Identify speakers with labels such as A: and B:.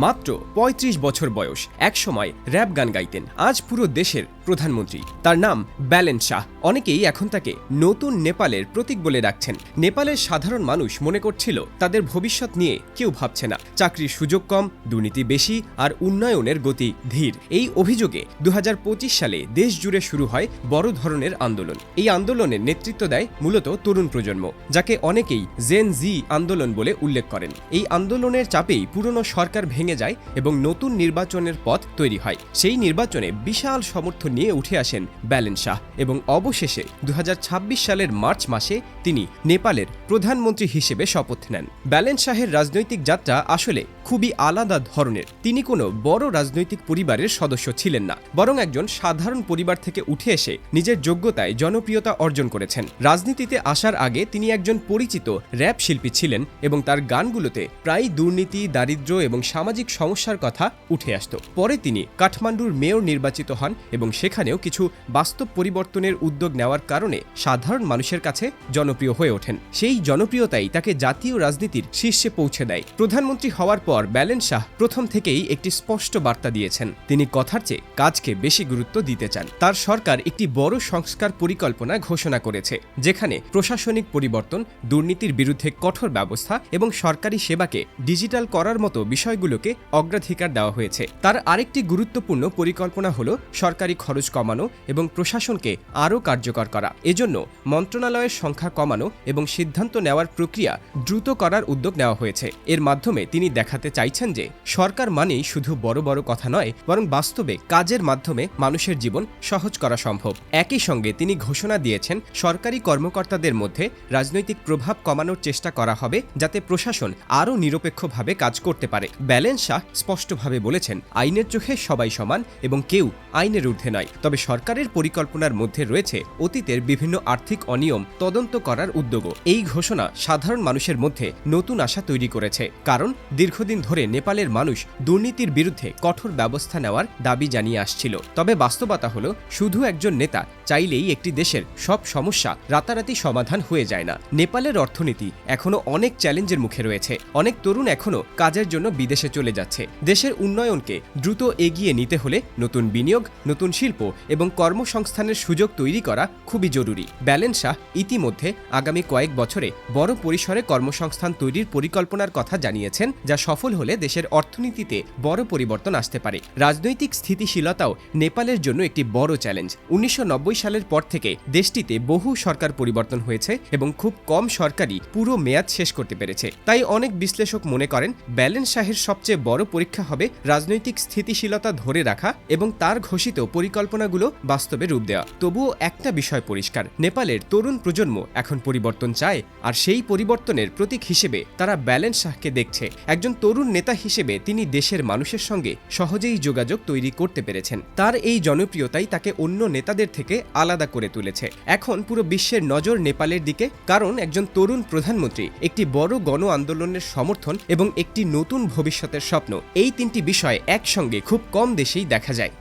A: মাত্র ৩৫ বছর বয়স, একসময় র‍্যাপ গান গাইতেন, আজ পুরো দেশের প্রধানমন্ত্রী। তার নাম ব্যালেন শাহ। অনেকেই এখন তাকে নতুন নেপালের প্রতীক বলে ডাকছেন। নেপালের সাধারণ মানুষ মনে করছিল তাদের ভবিষ্যৎ নিয়ে কেউ ভাবছে না, চাকরির সুযোগ কম, দুর্নীতি বেশি আর উন্নয়নের গতি ধীর। এই অভিযোগে ২০২৫ সালে দেশ জুড়ে শুরু হয় বড় ধরনের আন্দোলন। এই আন্দোলনের নেতৃত্ব দেয় মূলত তরুণ প্রজন্ম, যাকে অনেকেই জেন জি আন্দোলন বলে উল্লেখ করেন। এই আন্দোলনের চাপেই পুরনো সরকার ভেঙে যায় এবং নতুন নির্বাচনের পথ তৈরি হয়। সেই নির্বাচনে বিশাল সমর্থন নিয়ে উঠে আসেন ব্যালেন শাহ এবং অবশেষে ২০২৬ সালের মার্চ মাসে তিনি নেপালের প্রধানমন্ত্রী হিসেবে শপথ নেন। ব্যালেন শাহের রাজনৈতিক যাত্রা আসলে খুবই আলাদা ধরনের। তিনি কোনো বড় রাজনৈতিক পরিবারের সদস্য ছিলেন না, বরং একজন সাধারণ পরিবার থেকে উঠে এসে নিজের যোগ্যতায় জনপ্রিয়তা অর্জন করেছেন। রাজনীতিতে আসার আগে তিনি একজন পরিচিত র‍্যাপ শিল্পী ছিলেন এবং তার গানগুলোতে প্রায় দুর্নীতি, দারিদ্র্য এবং সামাজিক সমস্যার কথা উঠে আসত। পরে তিনি কাঠমান্ডুর মেয়র নির্বাচিত হন এবং সেখানেও কিছু বাস্তব পরিবর্তনের উদ্যোগ নেওয়ার কারণে সাধারণ মানুষের কাছে জনপ্রিয় হয়ে ওঠেন। সেই জনপ্রিয়তাই তাকে জাতীয় রাজনীতির শীর্ষে পৌঁছে দেয়। প্রধানমন্ত্রী হওয়ার পর ব্যালেন শাহ প্রথম থেকেই একটি স্পষ্ট বার্তা দিয়েছেন, তিনি কথার চেয়ে কাজকে বেশি গুরুত্ব দিতে চান। তার সরকার একটি বড় সংস্কার পরিকল্পনা ঘোষণা করেছে, যেখানে প্রশাসনিক পরিবর্তন, দুর্নীতির বিরুদ্ধে কঠোর ব্যবস্থা এবং সরকারি সেবাকে ডিজিটাল করার মতো বিষয়গুলোকে অগ্রাধিকার দেওয়া হয়েছে। তার আরেকটি গুরুত্বপূর্ণ পরিকল্পনা হল সরকারি খরচ কমানো এবং প্রশাসনকে আরও কার্যকর করা। এজন্য মন্ত্রণালয়ের সংখ্যা কমানো এবং সিদ্ধান্ত নেওয়ার প্রক্রিয়া দ্রুত করার উদ্যোগ নেওয়া হয়েছে। এর মাধ্যমে তিনি দেখাতে চাইছেন যে সরকার মানেই শুধু বড় বড় কথা নয়, বরং বাস্তবে কাজের মাধ্যমে মানুষের জীবন সহজ করা সম্ভব। একই সঙ্গে তিনি ঘোষণা দিয়েছেন, সরকারি কর্মকর্তাদের মধ্যে রাজনৈতিক প্রভাব কমানোর চেষ্টা করা হবে, যাতে প্রশাসন আরও নিরপেক্ষভাবে কাজ করতে পারে। ব্যালেন শাহ স্পষ্টভাবে বলেছেন, আইনের চোখে সবাই সমান এবং কেউ আইনের ঊর্ধ্বে নয়। তবে সরকারের পরিকল্পনার মধ্যে রয়েছে অতীতের বিভিন্ন আর্থিক অনিয়ম তদন্ত করার উদ্যোগও। এই ঘোষণা সাধারণ মানুষের মধ্যে নতুন আশা তৈরি করেছে, কারণ দীর্ঘদিন ধরে নেপালের মানুষ দুর্নীতির বিরুদ্ধে কঠোর ব্যবস্থা নেওয়ার দাবি জানিয়ে আসছিল। তবে বাস্তবতা হলো, শুধু একজন নেতা চাইলেই একটি দেশের সব সমস্যা রাতারাতি সমাধান হয়ে যায় না। নেপালের অর্থনীতি এখনো অনেক চ্যালেঞ্জের মুখে রয়েছে। অনেক তরুণ এখনো কাজের জন্য বিদেশে চলে যাচ্ছে। দেশের উন্নয়নকে দ্রুত এগিয়ে নিতে হলে নতুন বিনিয়োগ, নতুন শিল্প এবং কর্মসংস্থানের সুযোগ তৈরি করা খুবই জরুরি। ব্যালেন শাহ ইতিমধ্যে আগামী কয়েক বছরে বড় পরিসরে কর্মসংস্থান তৈরির পরিকল্পনার কথা জানিয়েছেন, যা সফল হলে দেশের অর্থনীতিতে বড় পরিবর্তন আসতে পারে। রাজনৈতিক স্থিতিশীলতাও নেপালের জন্য একটি বড় চ্যালেঞ্জ। ১৯৯০ সালের পর থেকে দেশটিতে বহু সরকার পরিবর্তন হয়েছে এবং খুব কম সরকারই পুরো মেয়াদ শেষ করতে পেরেছে। তাই অনেক বিশ্লেষক মনে করেন, ব্যালেন শাহের সবচেয়ে বড় পরীক্ষা হবে রাজনৈতিক স্থিতিশীলতা ধরে রাখা এবং তার ঘোষিত পরিকল্পনাগুলো বাস্তবে রূপ দেওয়া। তবুও একটা বিষয় পরিষ্কার, নেপালের তরুণ প্রজন্ম এখন পরিবর্তন চায়, আর সেই পরিবর্তনের প্রতীক হিসেবে তারা ব্যালেন শাহকে দেখছে। একজন তরুণ নেতা হিসেবে তিনি দেশের মানুষের সঙ্গে সহজেই যোগাযোগ তৈরি করতে পেরেছেন। তার এই জনপ্রিয়তাই তাকে অন্য নেতাদের থেকে আলাদা করে তুলেছে। এখন পুরো বিশ্বের নজর নেপালের দিকে, কারণ একজন তরুণ প্রধানমন্ত্রী, একটি বড় গণ আন্দোলনের সমর্থন এবং একটি নতুন ভবিষ্যতের স্বপ্ন, এই তিনটি বিষয় একসঙ্গে খুব কম দেশেই দেখা যায়।